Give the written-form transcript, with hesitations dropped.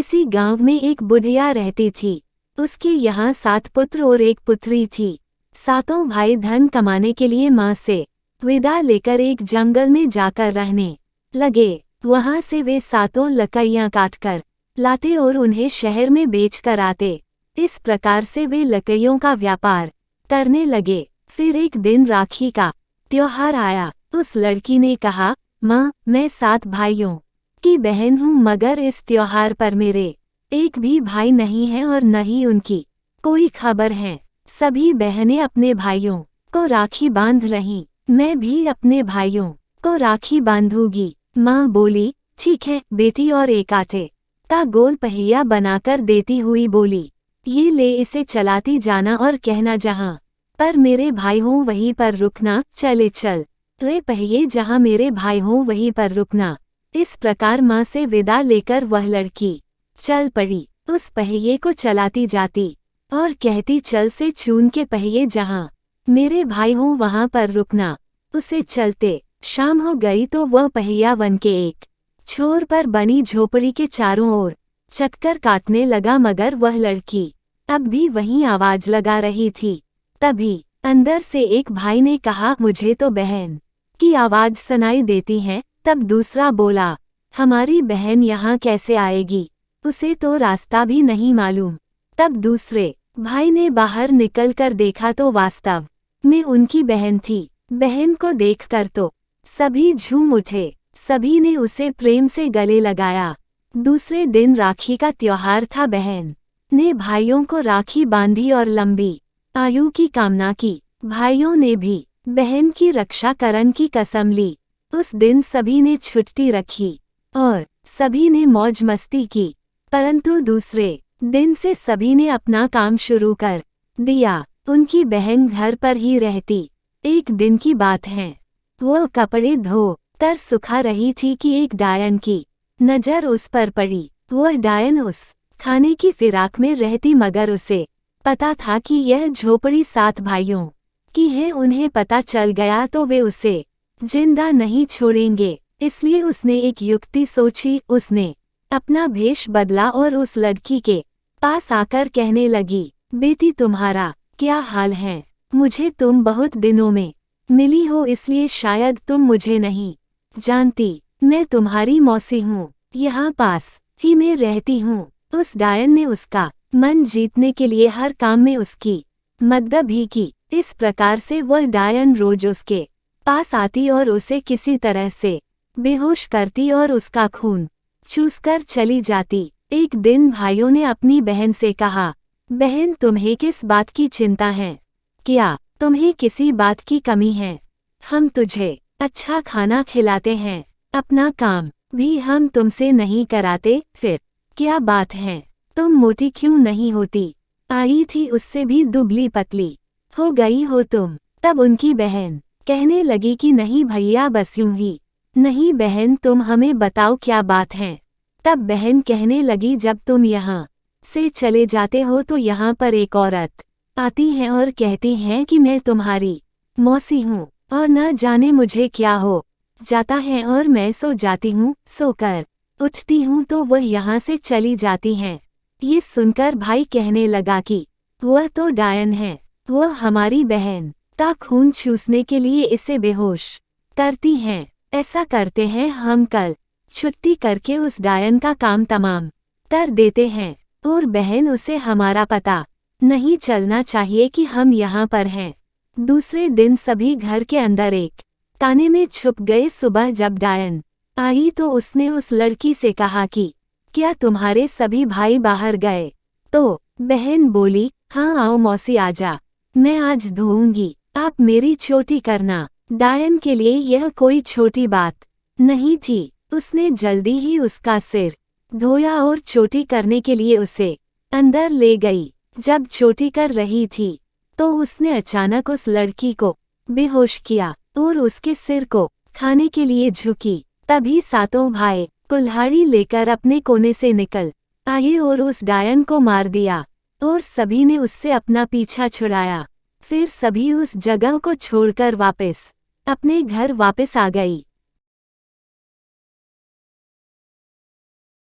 किसी गांव में एक बुढ़िया रहती थी। उसके यहाँ 7 पुत्र और 1 पुत्री थी। सातों भाई धन कमाने के लिए माँ से विदा लेकर एक जंगल में जाकर रहने लगे। वहाँ से वे 7 लकड़ियाँ काटकर लाते और उन्हें शहर में बेच कर आते। इस प्रकार से वे लकड़ियों का व्यापार करने लगे। फिर एक दिन राखी का त्योहार आया। उस लड़की ने कहा, माँ, मैं 7 भाइयों की बहन हूँ, मगर इस त्योहार पर मेरे एक भी भाई नहीं है और न ही उनकी कोई खबर है। सभी बहनें अपने भाइयों को राखी बांध रहीं, मैं भी अपने भाइयों को राखी बांधूंगी। माँ बोली, ठीक है बेटी, और एक आटे का गोल पहिया बनाकर देती हुई बोली, ये ले, इसे चलाती जाना और कहना जहाँ पर मेरे भाई हों वहीं पर रुकना, चले चल रे पहिए, जहाँ मेरे भाई हों वहीं पर रुकना। इस प्रकार माँ से विदा लेकर वह लड़की चल पड़ी। उस पहिए को चलाती जाती और कहती, चल से चून के पहिए, जहाँ मेरे भाई हों वहाँ पर रुकना। उसे चलते शाम हो गई तो वह पहिया वन के एक छोर पर बनी झोपड़ी के चारों ओर चक्कर काटने लगा, मगर वह लड़की अब भी वहीं आवाज लगा रही थी। तभी अंदर से एक भाई ने कहा, मुझे तो बहन की आवाज सुनाई देती है। तब दूसरा बोला, हमारी बहन यहाँ कैसे आएगी, उसे तो रास्ता भी नहीं मालूम। तब दूसरे भाई ने बाहर निकलकर देखा तो वास्तव में उनकी बहन थी। बहन को देखकर तो सभी झूम उठे, सभी ने उसे प्रेम से गले लगाया। दूसरे दिन राखी का त्योहार था। बहन ने भाइयों को राखी बांधी और लंबी आयु की कामना की। भाइयों ने भी बहन की रक्षा करने की कसम ली। उस दिन सभी ने छुट्टी रखी और सभी ने मौज मस्ती की। परंतु दूसरे दिन से सभी ने अपना काम शुरू कर दिया। उनकी बहन घर पर ही रहती। एक दिन की बात है, वह कपड़े धो कर सुखा रही थी कि एक डायन की नज़र उस पर पड़ी। वह डायन उस खाने की फिराक में रहती, मगर उसे पता था कि यह झोपड़ी 7 भाइयों की है। उन्हें पता चल गया तो वे उसे जिंदा नहीं छोड़ेंगे। इसलिए उसने एक युक्ति सोची। उसने अपना भेष बदला और उस लड़की के पास आकर कहने लगी, बेटी, तुम्हारा क्या हाल है? मुझे तुम बहुत दिनों में मिली हो, इसलिए शायद तुम मुझे नहीं जानती। मैं तुम्हारी मौसी हूँ, यहाँ पास ही में रहती हूँ। उस डायन ने उसका मन जीतने के लिए हर काम में उसकी मदद भी की। इस प्रकार से वह डायन रोज उसके पास आती और उसे किसी तरह से बेहोश करती और उसका खून चूसकर चली जाती। एक दिन भाइयों ने अपनी बहन से कहा, बहन, तुम्हें किस बात की चिंता है? क्या तुम्हें किसी बात की कमी है? हम तुझे अच्छा खाना खिलाते हैं, अपना काम भी हम तुमसे नहीं कराते, फिर क्या बात है? तुम मोटी क्यों नहीं होती? आई थी उससे भी दुबली पतली हो गई हो तुम। तब उनकी बहन कहने लगी कि नहीं भैया, बस यूं ही। नहीं बहन, तुम हमें बताओ क्या बात है? तब बहन कहने लगी, जब तुम यहाँ से चले जाते हो तो यहाँ पर एक औरत आती है और कहती हैं कि मैं तुम्हारी मौसी हूँ, और न जाने मुझे क्या हो जाता है और मैं सो जाती हूँ। सोकर उठती हूँ तो वह यहाँ से चली जाती हैं। ये सुनकर भाई कहने लगा कि वह तो डायन है, वह हमारी बहन का खून चूसने के लिए इसे बेहोश करती हैं। ऐसा करते हैं, हम कल छुट्टी करके उस डायन का काम तमाम कर देते हैं, और बहन, उसे हमारा पता नहीं चलना चाहिए कि हम यहाँ पर हैं। दूसरे दिन सभी घर के अंदर एक ताने में छुप गए। सुबह जब डायन आई तो उसने उस लड़की से कहा कि क्या तुम्हारे सभी भाई बाहर गए? तो बहन बोली, हाँ आओ मौसी, आजा, मैं आज धोऊंगी, आप मेरी चोटी करना। डायन के लिए यह कोई छोटी बात नहीं थी। उसने जल्दी ही उसका सिर धोया और चोटी करने के लिए उसे अंदर ले गई। जब चोटी कर रही थी तो उसने अचानक उस लड़की को बेहोश किया और उसके सिर को खाने के लिए झुकी। तभी 7 भाई कुल्हाड़ी लेकर अपने कोने से निकल आए और उस डायन को मार दिया, और सभी ने उससे अपना पीछा छुड़ाया। फिर सभी उस जगह को छोड़कर वापस अपने घर वापस आ गई।